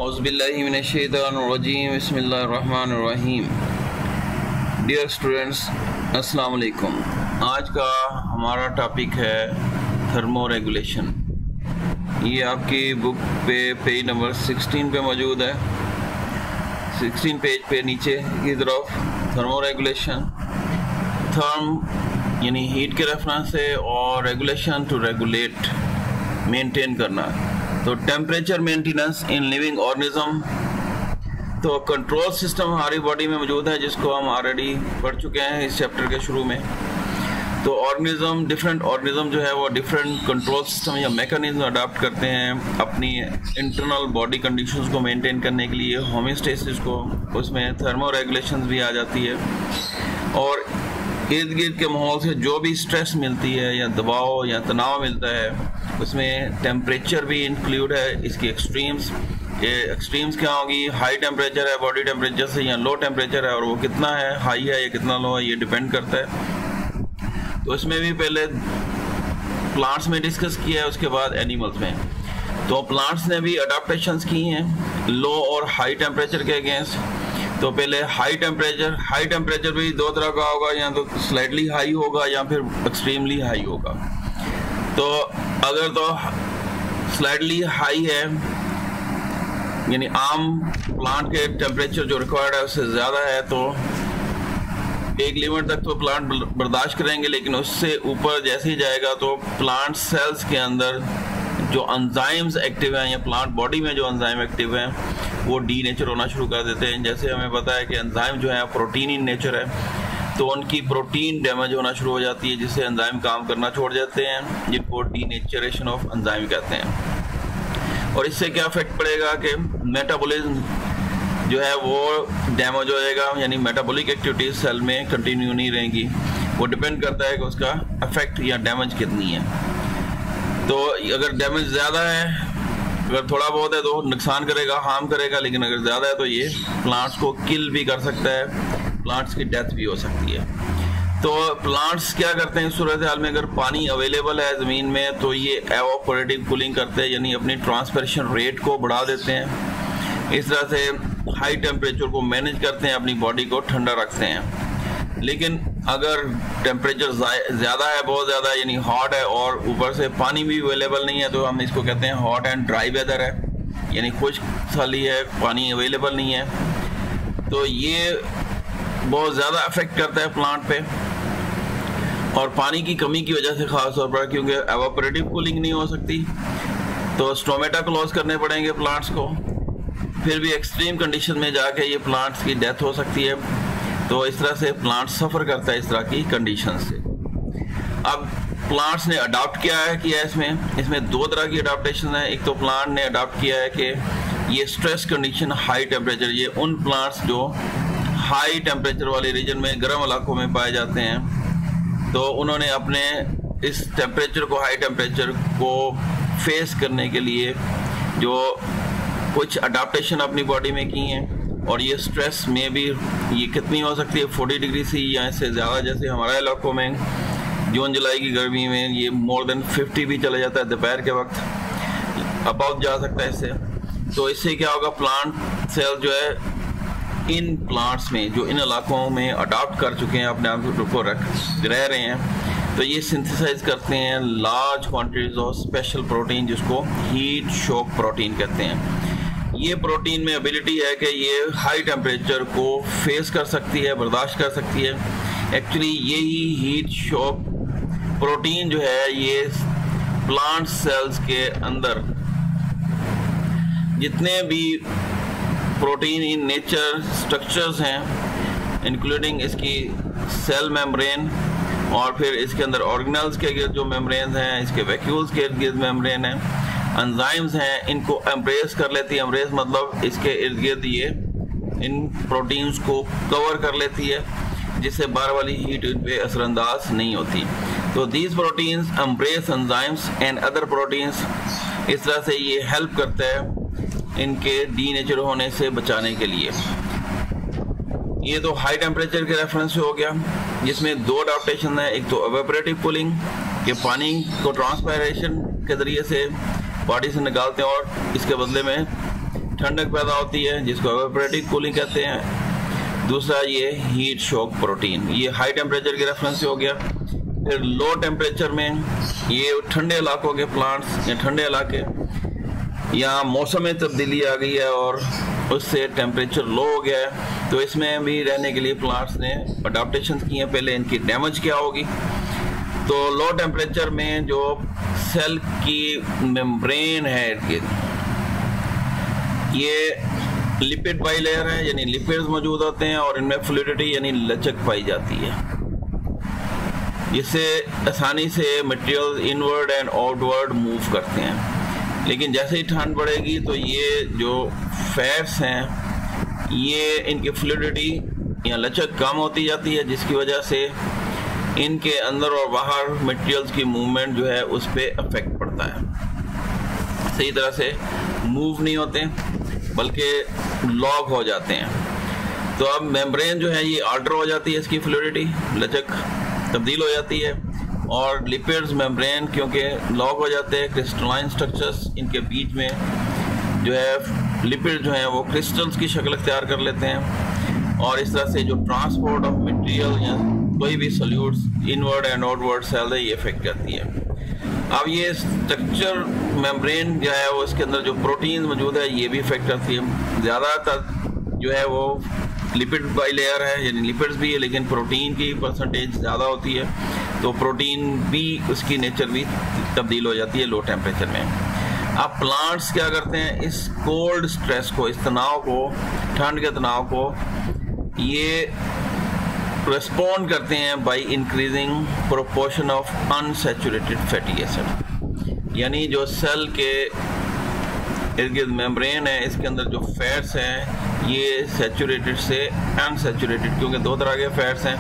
औज़ुबिल्लाहि मिनश्शैतानिर्रजीम बिस्मिल्लाहिर्रहमानिर्रहीम। Dear students, अस्सलाम वालेकुम। आज का हमारा टॉपिक है थर्मो रेगुलेशन। ये आपकी बुक पे पेज नंबर 16 पे मौजूद है। 16 पेज पे नीचे की तरफ थर्मो रेगुलेशन, थर्म यानी हीट के रेफरेंस से और रेगुलेशन टू रेगुलेट मेंटेन करना। तो temperature maintenance in living organism, तो कंट्रोल सिस्टम हमारी बॉडी में मौजूद है जिसको हम ऑलरेडी पढ़ चुके हैं इस चैप्टर के शुरू में। तो ऑर्गेनिज्म, डिफरेंट ऑर्गेनिज्म जो है वो डिफरेंट कंट्रोल सिस्टम या मैकेनिज्म अडॉप्ट करते हैं अपनी इंटरनल बॉडी कंडीशंस को मेंटेन करने के लिए, होमियोस्टेसिस को। उसमें थर्मो रेगुलेशन भी आ जाती है और इर्द गिर्द के माहौल से जो भी स्ट्रेस मिलती है या दबाव या तनाव मिलता है उसमें टेम्परेचर भी इंक्लूड है। इसकी एक्सट्रीम्स, ये एक्सट्रीम्स क्या होगी? हाई टेम्परेचर है बॉडी टेम्परेचर से या लो टेम्परेचर है, और वो कितना है, हाई है या कितना लो है, ये डिपेंड करता है। तो इसमें भी पहले प्लांट्स में डिस्कस किया है, उसके बाद एनिमल्स में। तो प्लांट्स ने भी अडाप्टेशंस की हैं लो और हाई टेम्परेचर के अगेंस्ट। तो पहले हाई टेम्परेचर भी दो तरह का होगा, या तो स्लाइटली हाई होगा या फिर एक्सट्रीमली हाई होगा। तो अगर तो स्लाइटली हाई है यानी आम प्लांट के टेम्परेचर जो रिक्वायर्ड है उससे ज़्यादा है, तो एक लिमिट तक तो प्लांट बर्दाश्त करेंगे, लेकिन उससे ऊपर जैसे ही जाएगा तो प्लांट सेल्स के अंदर जो एंजाइम्स एक्टिव हैं या प्लांट बॉडी में जो एंजाइम एक्टिव हैं वो डीनेचर होना शुरू कर देते हैं। जैसे हमें पता है कि एंजाइम जो है प्रोटीन इन नेचर है, तो उनकी प्रोटीन डैमेज होना शुरू हो जाती है जिससे एंजाइम काम करना छोड़ जाते हैं, जिनको डीनेचरेशन ऑफ एंजाइम कहते हैं। और इससे क्या इफेक्ट पड़ेगा कि मेटाबॉलिज्म जो है वो डैमेज हो जाएगा, यानी मेटाबॉलिक एक्टिविटीज सेल में कंटिन्यू नहीं रहेंगी। वो डिपेंड करता है कि उसका इफेक्ट या डैमेज कितनी है। तो अगर डैमेज ज़्यादा है, अगर थोड़ा बहुत है तो नुकसान करेगा, हार्म करेगा, लेकिन अगर ज़्यादा है तो ये प्लांट्स को किल भी कर सकता है, प्लांट्स की डेथ भी हो सकती है। तो प्लांट्स क्या करते हैं इस सूरत हाल में? अगर पानी अवेलेबल है ज़मीन में तो ये एवापोरेटिव कूलिंग करते हैं, यानी अपनी ट्रांसपिरेशन रेट को बढ़ा देते हैं। इस तरह से हाई टेम्परेचर को मैनेज करते हैं, अपनी बॉडी को ठंडा रखते हैं। लेकिन अगर टेम्परेचर ज़्यादा है, बहुत ज़्यादा यानी हॉट है, और ऊपर से पानी भी अवेलेबल नहीं है, तो हम इसको कहते हैं हॉट एंड ड्राई वेदर है, यानी खुश्क साली है, पानी अवेलेबल नहीं है। तो ये बहुत ज़्यादा अफेक्ट करता है प्लांट पे, और पानी की कमी की वजह से ख़ास तौर पर, क्योंकि एवापोरेटिव कूलिंग नहीं हो सकती तो स्टोमेटा क्लोज करने पड़ेंगे प्लांट्स को। फिर भी एक्सट्रीम कंडीशन में जाके ये प्लांट्स की डेथ हो सकती है। तो इस तरह से प्लांट सफ़र करता है इस तरह की कंडीशन से। अब प्लांट्स ने अडॉप्ट किया है इसमें दो तरह की अडॉप्टेशन है। एक तो प्लांट ने अडॉप्ट किया है कि ये स्ट्रेस कंडीशन हाई टेम्परेचर, ये उन प्लांट्स जो हाई टेम्परेचर वाले रीजन में, गर्म इलाकों में पाए जाते हैं, तो उन्होंने अपने इस टेम्परेचर को, हाई टेम्परेचर को फेस करने के लिए जो कुछ अडॉप्टेशन अपनी बॉडी में की हैं। और ये स्ट्रेस में भी ये कितनी हो सकती है, 40 डिग्री सी या इससे ज़्यादा। जैसे हमारे इलाकों में जून जुलाई की गर्मी में ये मोर देन 50 भी चला जाता है, दोपहर के वक्त अबव जा सकता है इससे। तो इससे क्या होगा, प्लांट सेल जो है इन प्लांट्स में जो इन इलाकों में अडॉप्ट कर चुके हैं, अपने आप को रह रहे हैं, तो ये सिंथेसाइज करते हैं large quantities of special protein जिसको हीट शॉक प्रोटीन कहते हैं। ये प्रोटीन में एबिलिटी है कि ये हाई टेम्परेचर को फेस कर सकती है, बर्दाश्त कर सकती है। एक्चुअली यही हीट शॉक प्रोटीन जो है ये प्लांट सेल्स के अंदर जितने भी प्रोटीन इन नेचर स्ट्रक्चर्स हैं, इंक्लूडिंग इसकी सेल मेम्ब्रेन, और फिर इसके अंदर ऑर्गेनल्स के गिर्द जो मेम्ब्रेन हैं, इसके वैक्यूल्स के गिर्द मेम्ब्रेन हैं, एंजाइम्स हैं, इनको एम्ब्रेस कर लेती है। एम्ब्रेस मतलब इसके इर्द गिर्द ये इन प्रोटीन्स को कवर कर लेती है, जिससे बाहर वाली हीट इन पे असरअंदाज नहीं होती। तो these proteins embrace enzymes and other proteins, इस तरह से ये हेल्प करता है इनके डीनेचर होने से बचाने के लिए। ये तो हाई टेम्परेचर के रेफरेंस से हो गया, जिसमें दो अडॉप्टेशन है। एक तो एवेपोरेटिव कूलिंग, कि पानी को ट्रांसपायरेशन के ज़रिए से बॉडी से निकालते हैं और इसके बदले में ठंडक पैदा होती है जिसको एवापोरेटिव कूलिंग कहते हैं। दूसरा ये हीट शॉक प्रोटीन, ये हाई टेम्परेचर के रेफरेंस से हो गया। फिर लो टेम्परेचर में ये ठंडे इलाकों के प्लांट्स या ठंडे इलाके, यहाँ मौसम में तब्दीली आ गई है और उससे टेम्परेचर लो हो गया है, तो इसमें भी रहने के लिए प्लांट्स ने अडाप्टेशन की हैं। पहले इनकी डैमेज क्या होगी, तो लो टेम्परेचर में जो सेल की मेम्ब्रेन है ये लिपिड बाइलेयर है, यानी लिपिड्स मौजूद होते हैं और इनमें फ्लूइडिटी यानी लचक पाई जाती है। इससे आसानी से material inward and outward move करते हैं। लेकिन जैसे ही ठंड बढ़ेगी तो ये जो फैट्स हैं ये इनकी फ्लूइडिटी या लचक कम होती जाती है, जिसकी वजह से इनके अंदर और बाहर मटेरियल्स की मूवमेंट जो है उस पर अफेक्ट पड़ता है, सही तरह से मूव नहीं होते बल्कि लॉक हो जाते हैं। तो अब मेम्ब्रेन जो है ये आल्टर हो जाती है, इसकी फ्लूइडिटी लचक तब्दील हो जाती है और लिपिड्स मेम्ब्रेन क्योंकि लॉक हो जाते हैं, क्रिस्टलाइन स्ट्रक्चर्स इनके बीच में जो है लिपिड जो हैं वो क्रिस्टल्स की शक्ल अख्तियार कर लेते हैं और इस तरह से जो ट्रांसपोर्ट ऑफ मटेरियल या कोई भी solutes inward and outward cell है ये इफेक्ट करती है। अब ये स्ट्रक्चर मेम्ब्रेन जो है वो इसके अंदर जो प्रोटीन मौजूद है ये भी इफेक्ट करती है। ज़्यादातर जो है वो लिपिड बाइलेयर है, यानी लिपिड्स भी है लेकिन प्रोटीन की परसेंटेज ज़्यादा होती है, तो प्रोटीन भी उसकी नेचर भी तब्दील हो जाती है लो टेम्परेचर में। अब प्लांट्स क्या करते हैं, इस कोल्ड स्ट्रेस को, इस तनाव को, ठंड के तनाव को ये रिस्पॉन्ड करते हैं by increasing proportion of unsaturated fatty acid, यानी जो सेल के इर्द गिर्द मेम्ब्रेन है इसके अंदर जो फैट्स हैं ये सैचुरेटेड से अनसैचुरेटेड, क्योंकि दो तरह के फैट्स हैं,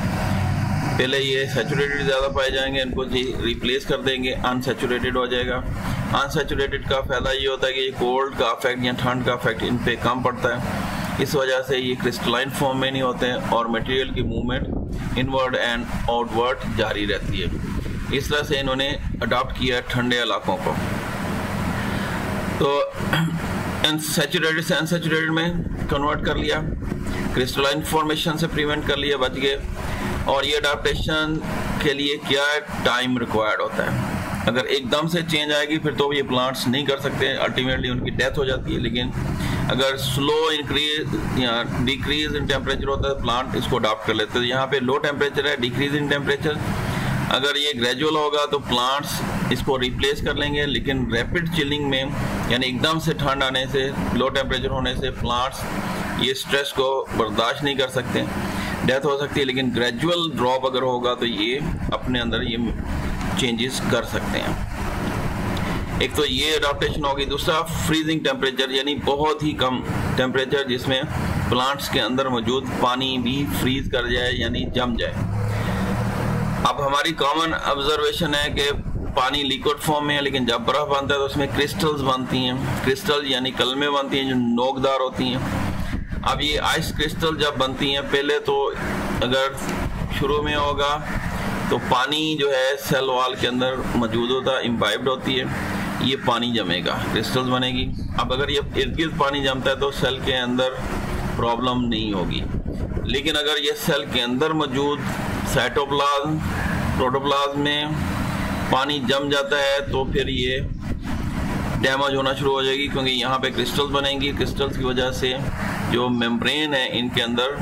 पहले ये सैचुरेटेड ज़्यादा पाए जाएंगे, इनको रिप्लेस कर देंगे, अनसैचुरेटेड हो जाएगा। अनसैचुरेटेड का फ़ायदा ये होता है कि कोल्ड का इफेक्ट या ठंड का इफेक्ट इन पे कम पड़ता है, इस वजह से ये क्रिस्टलाइन फॉर्म में नहीं होते हैं और मटेरियल की मूवमेंट इनवर्ड एंड आउटवर्ड जारी रहती है। इस तरह से इन्होंने अडॉप्ट किया ठंडे इलाकों को। तो सैचुरेटेड से अनसैचुरेटेड में कन्वर्ट कर लिया, क्रिस्टलाइन फॉर्मेशन से प्रिवेंट कर लिया, बच गए। और ये अडाप्टेशन के लिए क्या टाइम रिक्वायर्ड होता है, अगर एकदम से चेंज आएगी फिर तो ये प्लांट्स नहीं कर सकते, अल्टीमेटली उनकी डेथ हो जाती है। लेकिन अगर स्लो इंक्रीज या डिक्रीज इन टेम्परेचर होता है प्लांट इसको अडॉप्ट कर लेते हैं। यहाँ पे लो टेम्परेचर है, डिक्रीज इन टेम्परेचर, अगर ये ग्रेजुअल होगा तो प्लांट्स इसको रिप्लेस कर लेंगे। लेकिन रैपिड चिलिंग में यानी एकदम से ठंड आने से, लो टेम्परेचर होने से प्लांट्स ये स्ट्रेस को बर्दाश्त नहीं कर सकते, डेथ हो सकती है। लेकिन ग्रेजुअल ड्रॉप अगर होगा तो ये अपने अंदर ये चेंजेस कर सकते हैं। एक तो ये अडॉप्टेशन होगी। दूसरा फ्रीजिंग टेम्परेचर, यानी बहुत ही कम टेम्परेचर जिसमें प्लांट्स के अंदर मौजूद पानी भी फ्रीज कर जाए यानी जम जाए। अब हमारी कॉमन ऑब्जर्वेशन है कि पानी लिक्विड फॉर्म में है, लेकिन जब बर्फ बनता है तो उसमें क्रिस्टल्स बनती हैं, क्रिस्टल यानी कलमें बनती हैं जो नोकदार होती हैं। अब ये आइस क्रिस्टल जब बनती हैं, पहले तो अगर शुरू में होगा तो पानी जो है सेल वॉल के अंदर मौजूद होता है, इम्बाइब्ड होती है, ये पानी जमेगा, क्रिस्टल्स बनेगी। अब अगर ये इर्द गिर्द पानी जमता है तो सेल के अंदर प्रॉब्लम नहीं होगी। लेकिन अगर ये सेल के अंदर मौजूद साइटोप्लाज्म, प्रोटोप्लाज्म में पानी जम जाता है तो फिर ये डैमेज होना शुरू हो जाएगी, क्योंकि यहाँ पे क्रिस्टल्स बनेंगी। क्रिस्टल्स की वजह से जो मेम्ब्रेन है इनके अंदर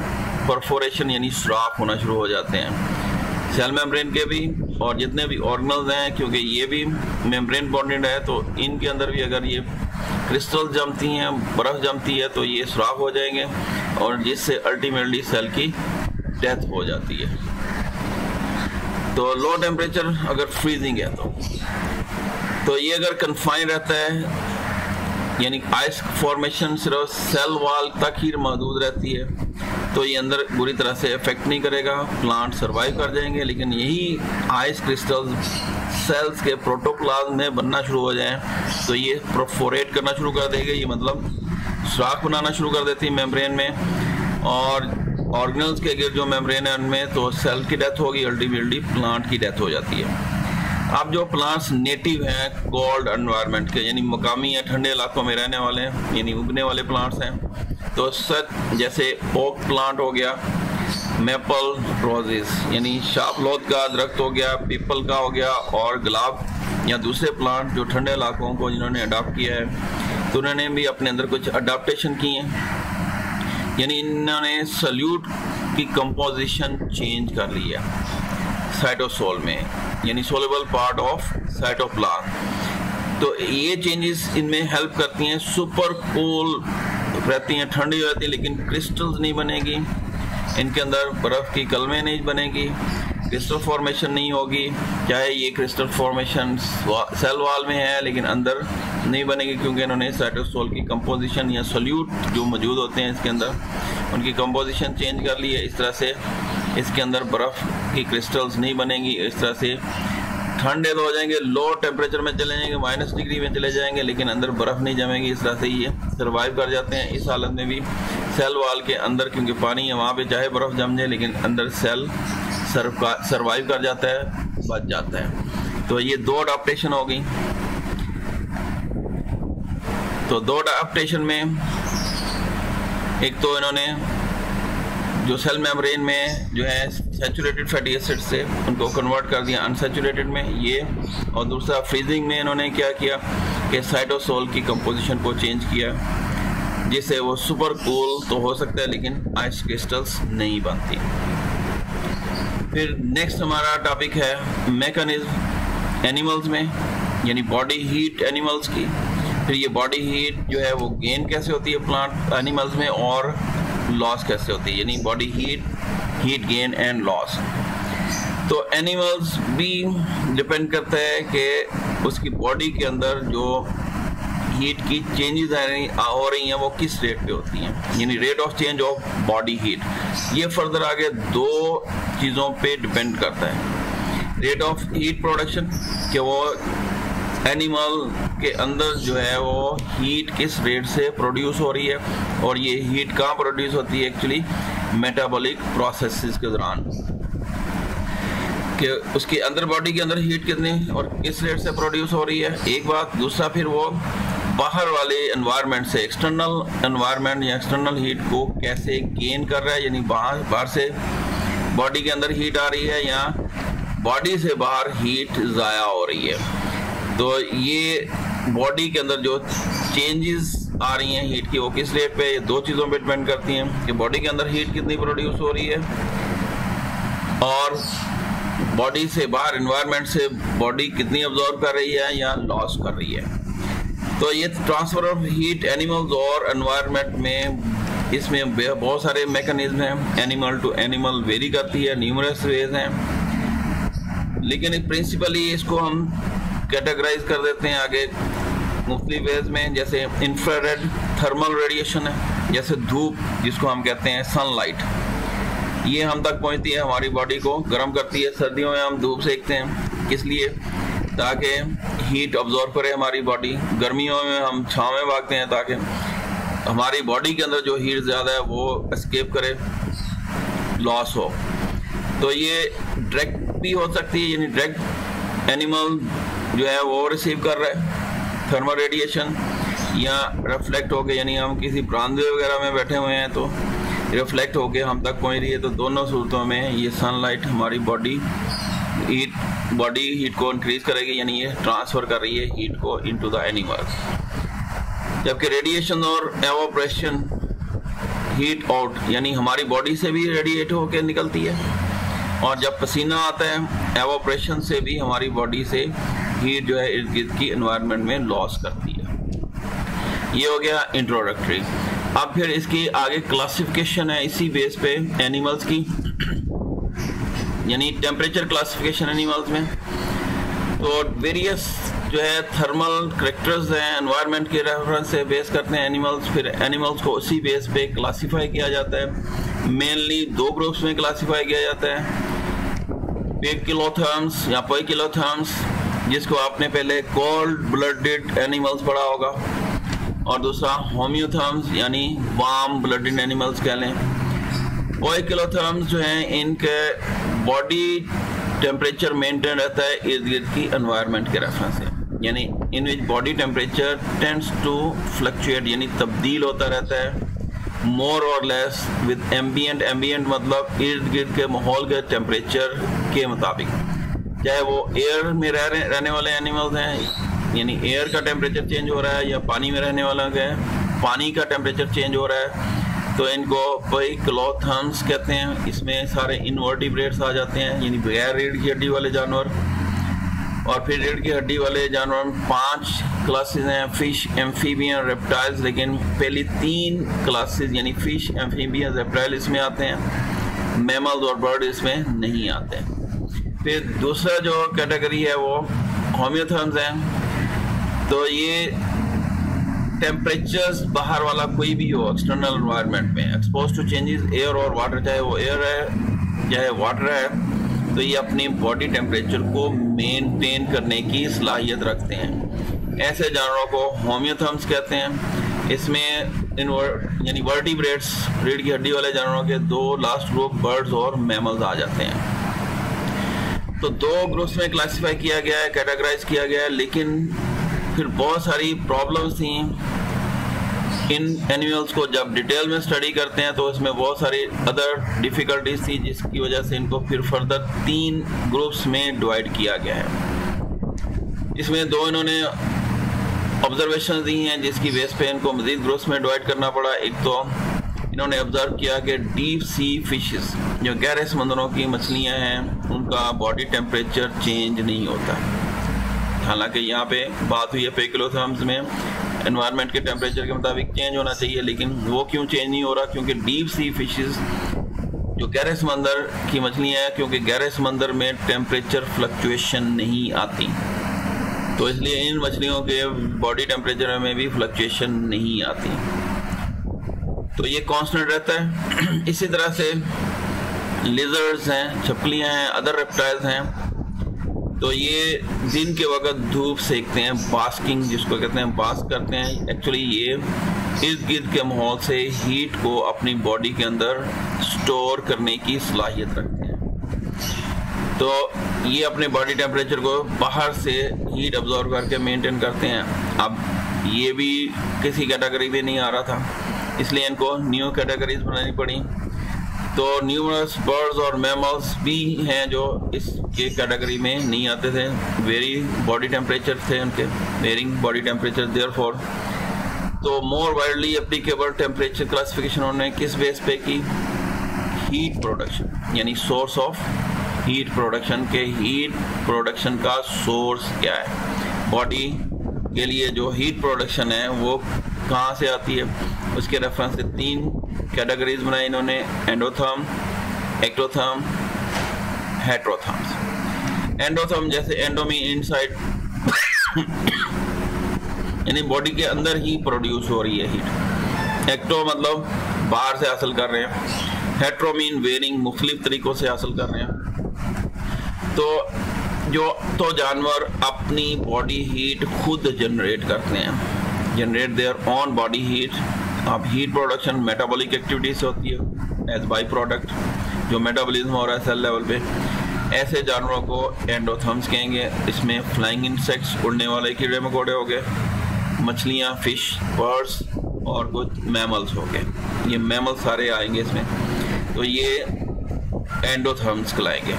परफोरेशन यानी सुराख होना शुरू हो जाते हैं, सेल मेम्ब्रेन के भी और जितने भी ऑर्गेनल्स हैं, क्योंकि ये भी मेम्ब्रेन बॉन्डेड है तो इनके अंदर भी अगर ये क्रिस्टल जमती हैं, बर्फ़ जमती है तो ये सुराख हो जाएंगे और जिससे अल्टीमेटली सेल की डेथ हो जाती है। तो लो टेम्परेचर अगर फ्रीजिंग है तो ये अगर कन्फाइन रहता है यानी आइस फॉर्मेशन सिर्फ सेल वॉल तक ही महदूद रहती है तो ये अंदर बुरी तरह से इफेक्ट नहीं करेगा, प्लांट सरवाइव कर जाएंगे। लेकिन यही आइस क्रिस्टल्स सेल्स के प्रोटोप्लाज्म में बनना शुरू हो जाए तो ये परफोरेट करना शुरू कर देगा, ये मतलब सुराख बनाना शुरू कर देती है मेम्ब्रेन में, और ऑर्गेनल्स के गिर जो मेम्ब्रेन है उनमें तो सेल की डेथ होगी, अल्टीमेटली प्लांट की डेथ हो जाती है। अब जो प्लांट्स नेटिव हैं कोल्ड एनवायरनमेंट के, यानी मकामी या ठंडे इलाकों में रहने वाले हैं, यानी उगने वाले प्लांट्स हैं, तो सच जैसे ओक प्लांट हो गया, मेपल रोजेस यानी शापलोद का दरख्त हो गया, पीपल का हो गया, और गुलाब या दूसरे प्लांट जो ठंडे इलाकों को जिन्होंने अडॉप्ट किया है, तो उन्होंने भी अपने अंदर कुछ अडाप्टेशन की हैं, यानी इन्होंने सल्यूट की कंपोजिशन चेंज कर ली है साइटोसोल में, यानी सोलेबल पार्ट ऑफ साइटोप्लाज्म। तो ये चेंजेस इनमें हेल्प करती हैं, सुपर कूल रहती हैं, ठंडी रहती है, लेकिन क्रिस्टल्स नहीं बनेगी, इनके अंदर बर्फ़ की कलमें नहीं बनेगी, क्रिस्टल फॉर्मेशन नहीं होगी, चाहे ये क्रिस्टल फॉर्मेशन सेल वॉल में है लेकिन अंदर नहीं बनेगी, क्योंकि इन्होंने साइटोसोल की कंपोजिशन या सोल्यूट जो मौजूद होते हैं इसके अंदर उनकी कंपोजिशन चेंज कर ली है। इस तरह से इसके अंदर बर्फ़ की क्रिस्टल्स नहीं बनेंगी, इस तरह से ठंडे तो हो जाएंगे, लो टेम्परेचर में चले जाएंगे, माइनस डिग्री में चले जाएंगे, लेकिन अंदर बर्फ़ नहीं जमेगी। इस तरह से ये सर्वाइव कर जाते हैं। इस हालत में भी सेल वॉल के अंदर क्योंकि पानी है वहाँ पे चाहे बर्फ़ जम जाए, लेकिन अंदर सेल सर्वाइव कर जाता है, बच जाता है। तो ये दो अडाप्टेशन हो गई। तो दो अडाप्टेशन में एक तो इन्होंने जो सेल मेम्ब्रेन में जो है सैचुरेटेड फैटी एसिड से उनको कन्वर्ट कर दिया अनसैचुरेटेड में ये, और दूसरा फ्रीजिंग में इन्होंने क्या किया कि साइटोसोल की कंपोजिशन को चेंज किया, जिससे वो सुपर कूल तो हो सकता है लेकिन आइस क्रिस्टल्स नहीं बनती। फिर नेक्स्ट हमारा टॉपिक है मैकेनिज्म एनिमल्स में, यानी बॉडी हीट एनिमल्स की। फिर ये बॉडी हीट जो है वो गेन कैसे होती है प्लांट एनिमल्स में, और लॉस कैसे होती है, यानी body heat gain and loss. तो एनिमल्स भी डिपेंड करता है कि उसकी बॉडी के अंदर जो हीट की चेंजेस हो रही हैं वो किस रेट पे होती हैं, यानी rate of change of body heat. ये फर्दर आगे दो चीज़ों पे डिपेंड करता है। रेट ऑफ हीट प्रोडक्शन कि वो एनिमल के अंदर जो है वो हीट किस रेट से प्रोड्यूस हो रही है, और ये हीट कहाँ प्रोड्यूस होती है एक्चुअली मेटाबॉलिक प्रोसेसेस के दौरान, कि उसके अंदर बॉडी के अंदर हीट कितनी और किस रेट से प्रोड्यूस हो रही है, एक बात। दूसरा फिर वो बाहर वाले एनवायरनमेंट से एक्सटर्नल एनवायरनमेंट या एक्सटर्नल हीट को कैसे गेन कर रहा है, यानी बाहर से बॉडी के अंदर हीट आ रही है या बॉडी से बाहर हीट ज़ाया हो रही है। तो ये बॉडी के अंदर जो चेंजेस आ रही हैं हीट की वो किस रेट पे, ये दो चीज़ों पे डिपेंड करती हैं कि बॉडी के अंदर हीट कितनी प्रोड्यूस हो रही है और बॉडी से बाहर एनवायरनमेंट से बॉडी कितनी अब्जॉर्ब कर रही है या लॉस कर रही है। तो ये ट्रांसफ़र ऑफ हीट एनिमल्स और एनवायरनमेंट में इसमें बहुत सारे मैकेनिज्म हैं, एनिमल टू एनिमल वेरी करती है, न्यूमरस वेज हैं, लेकिन प्रिंसिपली इसको हम कैटेगराइज कर देते हैं आगे मुख्तलिफ वेज में। जैसे इंफ्रारेड थर्मल रेडिएशन है, जैसे धूप जिसको हम कहते हैं सनलाइट, ये हम तक पहुंचती है, हमारी बॉडी को गर्म करती है। सर्दियों में हम धूप सेकते हैं, किस लिए, ताकि हीट अब्जॉर्ब करे हमारी बॉडी। गर्मियों में हम छाँव में भागते हैं ताकि हमारी बॉडी के अंदर जो हीट ज़्यादा है वो एस्केप करे, लॉस हो। तो ये डायरेक्ट भी हो सकती है, यानी डायरेक्ट एनिमल जो है वो रिसीव कर रहा है थर्मल रेडिएशन, या रिफ्लेक्ट होके, यानी हम किसी बरामदे वगैरह में बैठे हुए हैं तो रिफ्लेक्ट होके हम तक पहुंच रही है। तो दोनों सूरतों में ये सनलाइट हमारी बॉडी हीट को इंक्रीज करेगी, यानी ये ट्रांसफ़र कर रही है हीट को इनटू द एनिमल्स। जबकि रेडिएशन और एवोपरेशन हीट आउट, यानी हमारी बॉडी से भी रेडिएट होकर निकलती है, और जब पसीना आता है एवोपरेशन से भी हमारी बॉडी से हीट जो है इर्द गिर्द की एनवायरनमेंट में लॉस करती है। ये हो गया इंट्रोडक्टरी। अब फिर इसकी आगे क्लासिफिकेशन है इसी बेस पे एनिमल्स की, यानी टेम्परेचर क्लासिफिकेशन एनिमल्स में। तो वेरियस जो है थर्मल करेक्टर्स हैं, एनवायरनमेंट के रेफरेंस से बेस करते हैं एनिमल्स, फिर एनिमल्स को उसी बेस पे क्लासिफाई किया जाता है। मेनली दो ग्रुप्स में क्लासिफाई किया जाता है, पिगकिलोथर्म्स या पोइकिलोथर्म्स, जिसको आपने पहले कोल्ड ब्लडेड एनिमल्स पढ़ा होगा, और दूसरा होम्योथर्म्स यानी वार्म ब्लडेड एनिमल्स कह लें। पोइकिलोथर्म्स जो हैं इनके बॉडी टेम्परेचर मेंटेन रहता है इर्द गिर्द की एनवायरनमेंट के रेफरेंस से, यानी in which body temperature tends to fluctuate, यानी तब्दील होता रहता है मोर और लेस विद एम्बियंट। एम्बियंट मतलब इर्द गिर्द के माहौल के टेम्परेचर के मुताबिक, चाहे वो एयर में रहने वाले एनिमल्स हैं, यानी एयर का टेम्परेचर चेंज हो रहा है, या पानी में रहने वाला है पानी का टेम्परेचर चेंज हो रहा है, तो इनको क्लोथम्स कहते हैं। इसमें सारे इनवर्टिब्रेट्स आ जाते हैं, यानी बगैर रीढ़ की हड्डी वाले जानवर। और फिर रीढ़ की हड्डी वाले जानवर में 5 क्लासेस हैं, फिश, एम्फीबियन, रेप्टाइल्स। लेकिन पहली 3 क्लासेस यानी फिश, एम्फीबियन, रेप्टाइल इसमें आते हैं, मैमल्स और बर्ड इसमें नहीं आते हैं। फिर दूसरा जो कैटेगरी है वो होमियोथर्म्स हैं। तो ये टेम्परेचर्स बाहर वाला कोई भी हो एक्सटर्नल एनवायरनमेंट में एक्सपोज टू चेंजेस एयर और वाटर, चाहे वो एयर है चाहे वाटर है, तो ये अपनी बॉडी टेम्परेचर को मेंटेन करने की सलाहियत रखते हैं। ऐसे जानवरों को होमियोथर्म्स कहते हैं। इसमें यानी वर्टिब्रेट्स, रीढ़ की हड्डी वाले जानवरों के 2 लास्ट ग्रुप बर्ड्स और मैमल्स आ जाते हैं। तो 2 ग्रुप्स में क्लासिफाई किया गया है, कैटेगराइज किया गया है। लेकिन फिर बहुत सारी प्रॉब्लम्स थी इन एनिमल्स को जब डिटेल में स्टडी करते हैं, तो इसमें बहुत सारी अदर डिफिकल्टीज थी, जिसकी वजह से इनको फिर फर्दर 3 ग्रुप्स में डिवाइड किया गया है। इसमें 2 इन्होंने ऑब्जर्वेशन दी हैं, जिसकी बेस पे इनको मजीद ग्रुप्स में डिवाइड करना पड़ा। एक तो इन्होंने ऑब्जर्व किया कि डीप सी फिशेस, जो गहरे समंदरों की मछलियाँ हैं, उनका बॉडी टेम्परेचर चेंज नहीं होता। हालांकि यहाँ पे बात हुई है पेकिलोथर्म्स में एनवायरनमेंट के टेम्परेचर के मुताबिक चेंज होना चाहिए, लेकिन वो क्यों चेंज नहीं हो रहा? क्योंकि डीप सी फिशेस, जो गहरे समंदर की मछलियाँ हैं, क्योंकि गहरे समंदर में टेम्परेचर फ्लक्चुएशन नहीं आती, तो इसलिए इन मछलियों के बॉडी टेम्परेचर में भी फ्लक्चुएशन नहीं आती, तो ये कांस्टेंट रहता है। इसी तरह से लिजर्ड्स हैं, छिपकलियाँ हैं, अदर रेप्टाइल्स हैं, तो ये दिन के वक्त धूप सेकते हैं, बास्किंग जिसको कहते हैं, बास्क करते हैं। एक्चुअली ये इर्द गिर्द के माहौल से हीट को अपनी बॉडी के अंदर स्टोर करने की सलाहियत रखते हैं। तो ये अपने बॉडी टेम्परेचर को बाहर से हीट अब्जॉर्व करके मेंटेन करते हैं। अब ये भी किसी कैटेगरी में नहीं आ रहा था, इसलिए इनको न्यू कैटेगरीज बनानी पड़ी। तो न्यूमरस बर्ड्स और मैमल्स भी हैं जो इस कैटेगरी में नहीं आते थे। वेरी बॉडी टेम्परेचर थे उनके, वेरिंग बॉडी टेम्परेचर, देयरफॉर तो मोर वाइडली एप्लीकेबल टेम्परेचर क्लासिफिकेशन उन्होंने किस बेस पे की? हीट प्रोडक्शन, यानी सोर्स ऑफ हीट प्रोडक्शन के हीट प्रोडक्शन का सोर्स क्या है, बॉडी के लिए जो हीट प्रोडक्शन है वो कहाँ से आती है, उसके रेफरेंस से 3 कैटेगरीज बनाई इन्होंने, एंडोथर्म, एक्टोथर्म, हेट्रोथर्म्स। एंडोथर्म जैसे एंडो में इनसाइड यानी बॉडी के अंदर ही प्रोड्यूस हो रही है हीट। एक्टो मतलब बाहर से हासिल कर रहे हैं। हेट्रो मीन वेरिंग, मुख्तलिफ तरीकों से हासिल कर रहे हैं। तो जानवर अपनी बॉडी हीट खुद जनरेट करते हैं, generate there on body heat. अब हीट प्रोडक्शन मेटाबॉलिक एक्टिविटी से होती है एज बाई प्रोडक्ट, जो मेटाबॉलिज्म हो रहा है सेल लेवल पे। ऐसे जानवरों को एंडोथर्म्स कहेंगे। इसमें फ्लाइंग इंसेक्ट्स, उड़ने वाले कीड़े मकोड़े हो गए, मछलियाँ, फिश, बर्ड्स और कुछ मैमल्स हो गए। ये मैमल्स सारे आएंगे इसमें, तो ये एंडोथर्म्स कहलाएंगे।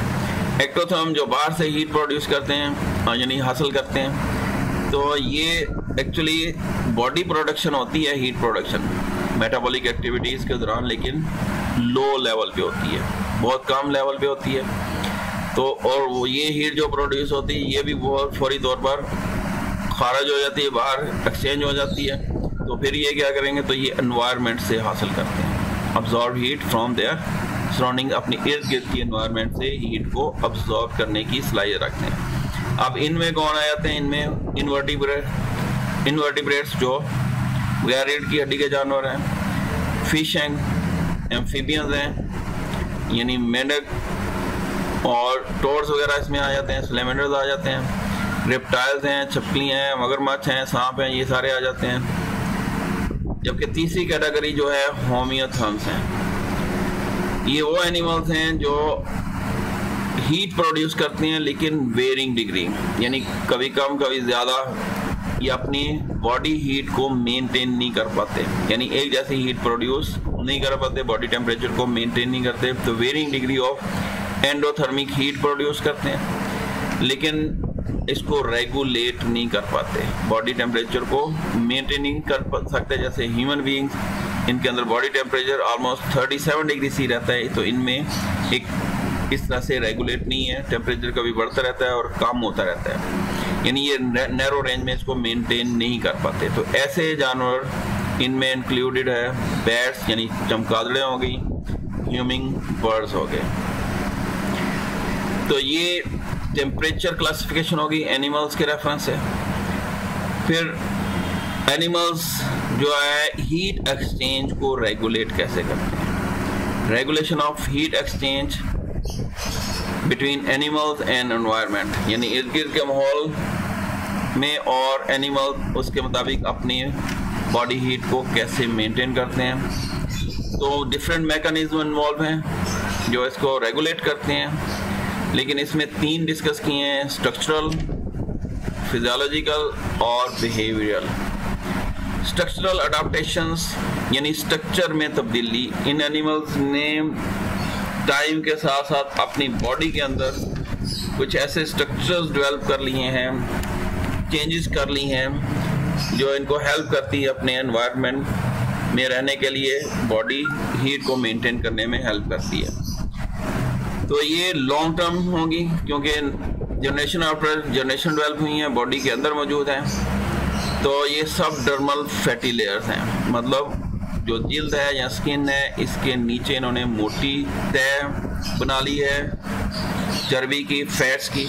एक्टोथर्म जो बाहर से हीट प्रोड्यूस करते हैं, यानी हासिल करते हैं, तो ये एक्चुअली बॉडी प्रोडक्शन होती है, हीट प्रोडक्शन मेटाबॉलिक एक्टिविटीज़ के दौरान, लेकिन लो लेवल पे होती है, बहुत कम लेवल पे होती है। तो और वो ये हीट जो प्रोड्यूस होती है ये भी बहुत फौरी तौर पर खारिज हो जाती है, बाहर एक्सचेंज हो जाती है। तो फिर ये क्या करेंगे, तो ये एनवायरनमेंट से हासिल करते हैं, absorb heat from their surrounding, अपनी इर्द गिर्द की एनवायरनमेंट से हीट को अब्जॉर्ब करने की सलाहियत रखते हैं। अब इनमें कौन आ जाते हैं? इनमें इनवर्टिब्रेट्स जो बगैर रीढ़ की हड्डी के जानवर हैं, फिश हैं, एम्फीबियंस हैं, यानी मेंढक और टोर्स वगैरह इसमें आ जाते हैं, सैलमेंडर्स आ जाते हैं, रेप्टाइल्स हैं, छिपकलियाँ हैं, मगरमच्छ हैं, सांप हैं, ये सारे आ जाते हैं। जबकि तीसरी कैटेगरी जो है होमियोथर्म्स हैं। ये वो एनिमल्स हैं जो हीट प्रोड्यूस करते हैं लेकिन वेरिंग डिग्री, यानी कभी कम कभी ज़्यादा, ये अपनी बॉडी हीट को मेंटेन नहीं कर पाते, यानी एक जैसी हीट प्रोड्यूस नहीं कर पाते, बॉडी टेम्परेचर को मेंटेन नहीं करते। तो varying degree of endothermic heat produce करते हैं लेकिन इसको रेगुलेट नहीं कर पाते, बॉडी टेम्परेचर को मेंटेन नहीं कर सकते। जैसे ह्यूमन बीइंग्स, इनके अंदर body temperature almost 37 degree C रहता है, तो इनमें एक इस तरह से रेगुलेट नहीं है, टेम्परेचर कभी बढ़ता रहता है और कम होता रहता है, यानी ये नैरो रेंज में इसको मेंटेन नहीं कर पाते। तो ऐसे जानवर इनमें इंक्लूडेड है बैट्स, यानी चमगादड़ें हो गई, ह्यूमिंग बर्ड्स हो गए। तो ये टेम्परेचर क्लासिफिकेशन होगी एनिमल्स के रेफरेंस से। फिर एनिमल्स जो है हीट एक्सचेंज को रेगुलेट कैसे करते हैं, regulation of heat exchange between animals and environment, यानी इर्द गिर्द के माहौल में और एनिमल उसके मुताबिक अपनी बॉडी हीट को कैसे मेंटेन करते हैं। तो डिफरेंट मैकेनिज्म इन्वॉल्व हैं जो इसको रेगुलेट करते हैं, लेकिन इसमें 3 डिस्कस किए हैं, स्ट्रक्चरल, फिजियोलॉजिकल और बिहेवियरल। स्ट्रक्चरल अडाप्टेशंस यानी स्ट्रक्चर में तब्दीली, इन एनिमल्स ने टाइम के साथ साथ अपनी बॉडी के अंदर कुछ ऐसे स्ट्रक्चर्स डेवलप कर लिए हैं, चेंजेस कर ली हैं जो इनको हेल्प करती है अपने एनवायरनमेंट में रहने के लिए, बॉडी हीट को मेंटेन करने में हेल्प करती है। तो ये लॉन्ग टर्म होगी क्योंकि जनरेशन आफ्टर जनरेशन डेवलप हुई हैं, बॉडी के अंदर मौजूद हैं। तो ये सब डर्मल फैटी लेयर्स हैं, मतलब जो जिल्द है या स्किन है, इसके नीचे इन्होंने मोटी तह बना ली है चर्बी की, फैट्स की,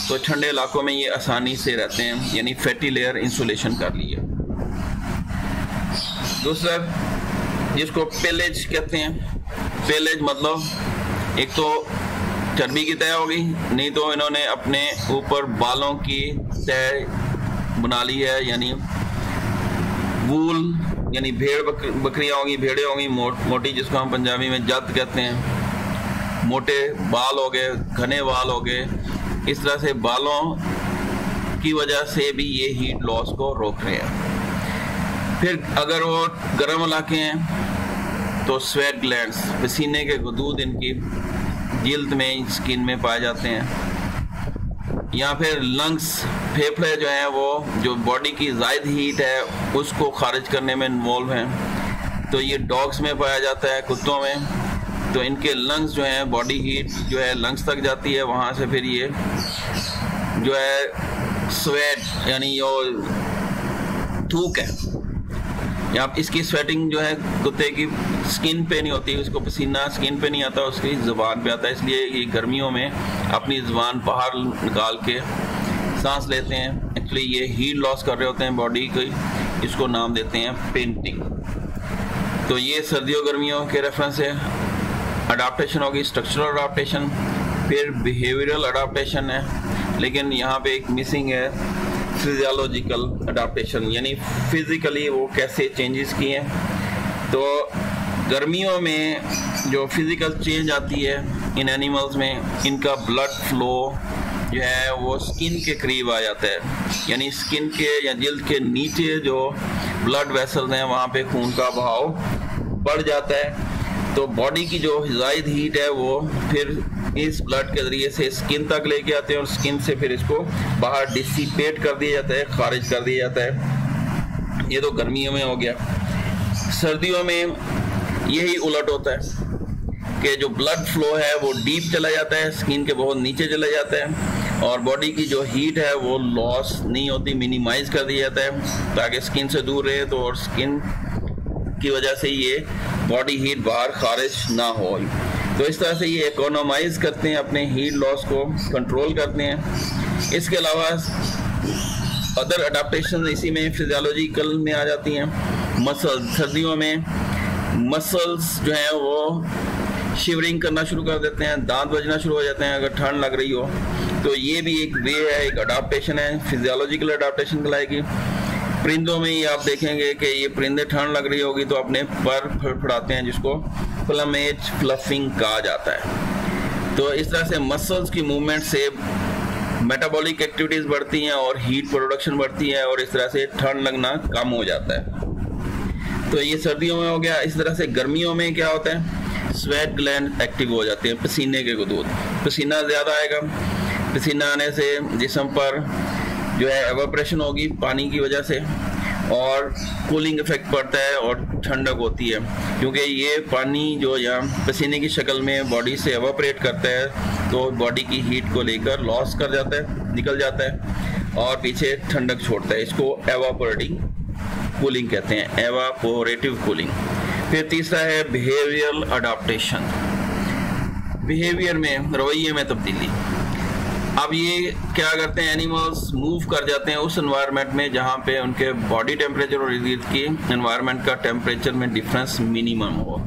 तो ठंडे इलाकों में ये आसानी से रहते हैं, यानी फैटी लेयर इंसुलेशन कर ली है। दूसरा जिसको पेलेज कहते हैं, पेलेज मतलब एक तो चर्बी की तह होगी, नहीं तो इन्होंने अपने ऊपर बालों की तह बना ली है, यानी वूल, यानी भेड़ बकरियां होंगी, भेड़ें होंगी मोटी, जिसको हम पंजाबी में जद कहते हैं, मोटे बाल हो गए, घने बाल हो गए। इस तरह से बालों की वजह से भी ये हीट लॉस को रोक रहे हैं। फिर अगर वो गर्म इलाके हैं तो स्वेट ग्लैंड्स, पसीने के गुदूद इनकी जिल्द में, स्किन में पाए जाते हैं। या फिर लंग्स, फेफड़े जो हैं वो जो बॉडी की ज़ायद हीट है उसको खारिज करने में इन्वॉल्व हैं, तो ये डॉग्स में पाया जाता है, कुत्तों में। तो इनके लंग्स जो हैं, बॉडी हीट जो है लंग्स तक जाती है, वहाँ से फिर ये जो है स्वेट यानी जो थूक है, या इसकी स्वेटिंग जो है कुत्ते की स्किन पे नहीं होती, उसको पसीना स्किन पे नहीं आता, उसकी ज़ुबान पे आता है, इसलिए ये गर्मियों में अपनी ज़ुबान बाहर निकाल के सांस लेते हैं। एक्चुअली ये हीट लॉस कर रहे होते हैं बॉडी की, इसको नाम देते हैं पेंटिंग। तो ये सर्दियों गर्मियों के रेफरेंस है। अडाप्टेशन होगी स्ट्रक्चरल अडाप्टेशन, फिर बिहेवियरल अडाप्टेशन है, लेकिन यहाँ पे एक मिसिंग है फिजियोलॉजिकल अडाप्टेशन, यानी फिजिकली वो कैसे चेंजेस किए हैं। तो गर्मियों में जो फिजिकल चेंज आती है इन एनिमल्स में, इनका ब्लड फ्लो जो है वो स्किन के करीब आ जाता है, यानी स्किन के या जिल्द के नीचे जो ब्लड वेसल्स हैं वहाँ पे खून का बहाव बढ़ जाता है। तो बॉडी की जो ज़ायद हीट है वो फिर इस ब्लड के ज़रिए से स्किन तक लेके आते हैं और स्किन से फिर इसको बाहर डिसिपेट कर दिया जाता है, खारिज कर दिया जाता है। ये तो गर्मियों में हो गया। सर्दियों में यही उलट होता है कि जो ब्लड फ्लो है वो डीप चला जाता है, स्किन के बहुत नीचे चला जाता है और बॉडी की जो हीट है वो लॉस नहीं होती, मिनिमाइज कर दिया जाता है ताकि स्किन से दूर रहे, तो और स्किन की वजह से ये बॉडी हीट बाहर खारिज ना हो। तो इस तरह से ये इकोनोमाइज करते हैं, अपने हीट लॉस को कंट्रोल करते हैं। इसके अलावा अदर अडाप्टेशन इसी में फिजियोलॉजिकल में आ जाती हैं। मसल्स, सर्दियों में मसल्स जो हैं वो शिवरिंग करना शुरू कर देते हैं, दांत बजना शुरू हो जाते हैं अगर ठंड लग रही हो। तो ये भी एक वे है, एक अडाप्टेशन है, फिजियोलॉजिकल अडाप्टेशन कहलाएगी। परिंदों में ही आप देखेंगे कि ये परिंदे ठंड लग रही होगी तो अपने पर फड़फड़ाते हैं, जिसको प्लमेज फ्लफिंग कहा जाता है। तो इस तरह से मसल्स की मूवमेंट से मेटाबॉलिक एक्टिविटीज़ बढ़ती हैं और हीट प्रोडक्शन बढ़ती है और इस तरह से ठंड लगना कम हो जाता है। तो ये सर्दियों में हो गया। इस तरह से गर्मियों में क्या होता है, स्वेट ग्लैंड एक्टिव हो जाते हैं, पसीने के गुदूद, पसीना ज़्यादा आएगा। पसीना आने से जिस्म पर जो है एवापोरेशन होगी पानी की वजह से और कूलिंग इफेक्ट पड़ता है और ठंडक होती है, क्योंकि ये पानी जो यहाँ पसीने की शक्ल में बॉडी से एवापोरेट करता है तो बॉडी की हीट को लेकर लॉस कर जाता है, निकल जाता है और पीछे ठंडक छोड़ता है। इसको एवापोरेटिंग कूलिंग कहते हैं, एवापोरेटिव कूलिंग। फिर तीसरा है बिहेवियरल अडाप्टेशन, बिहेवियर में, रवैये में तब्दीली। अब ये क्या करते हैं, एनिमल्स मूव कर जाते हैं उस एनवायरनमेंट में जहाँ पे उनके बॉडी टेम्परेचर और इर्द गिर्द की एनवायरनमेंट का टेम्परेचर में डिफरेंस मिनिमम हो।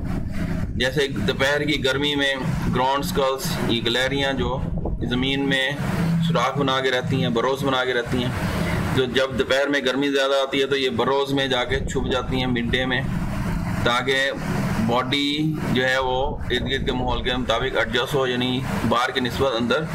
जैसे दोपहर की गर्मी में ग्राउंड स्कल्स, ये गिलहरियाँ जो ज़मीन में सुराख बना के रहती हैं, बरोज़ बना के रहती हैं, जो जब दोपहर में गर्मी ज़्यादा आती है तो ये बरोज़ में जाके छुप जाती हैं मिडडे में, ताकि बॉडी जो है वो इर्द गिर्द के माहौल के मुताबिक एडजस्ट हो, यानी बाहर के निस्बत अंदर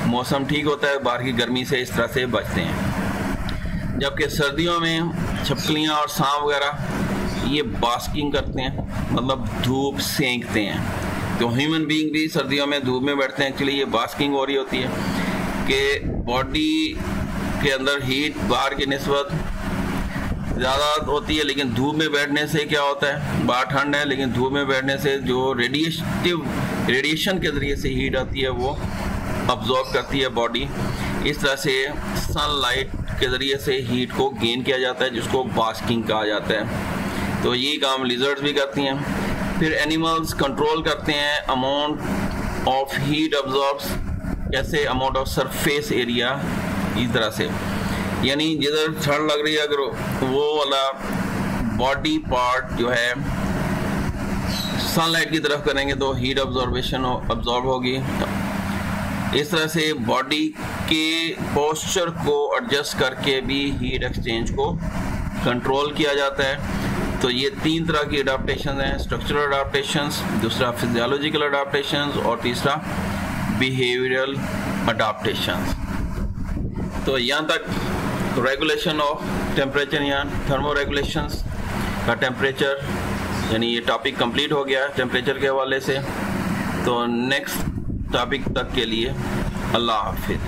मौसम ठीक होता है, बाहर की गर्मी से इस तरह से बचते हैं। जबकि सर्दियों में छिपकलियाँ और सांप वगैरह ये बास्किंग करते हैं, मतलब धूप सेंकते हैं। तो ह्यूमन बीइंग भी सर्दियों में धूप में बैठते हैं। एक्चुअली ये बास्किंग हो रही होती है कि बॉडी के अंदर हीट बाहर की निस्बत ज़्यादा होती है, लेकिन धूप में बैठने से क्या होता है, बाहर ठंड है लेकिन धूप में बैठने से जो रेडिएशन के ज़रिए से हीट आती है वो अब्जॉर्ब करती है बॉडी। इस तरह से सनलाइट के ज़रिए से हीट को गेन किया जाता है, जिसको बास्किंग कहा जाता है। तो ये काम लिजर्ड्स भी करती हैं। फिर एनिमल्स कंट्रोल करते हैं अमाउंट ऑफ हीट अब्जॉर्ब्स, कैसे, अमाउंट ऑफ सरफेस एरिया, इस तरह से, यानी जिधर ठंड लग रही है अगर वो वाला बॉडी पार्ट जो है सनलाइट की तरफ करेंगे तो हीट अब्जॉर्ब होगी। इस तरह से बॉडी के पोस्चर को एडजस्ट करके भी हीट एक्सचेंज को कंट्रोल किया जाता है। तो ये तीन तरह की अडाप्टेशन हैं, स्ट्रक्चरल अडाप्टेशंस, दूसरा फिजियोलॉजिकल अडाप्टेशंस और तीसरा बिहेवियरल अडाप्टेशंस। तो यहाँ तक रेगुलेशन ऑफ टेम्परेचर या थर्मो रेगुलेशंस का टेम्परेचर, यानी ये टॉपिक कंप्लीट हो गया टेम्परेचर के हवाले से। तो नेक्स्ट टॉपिक तक के लिए अल्लाह हाफिज़।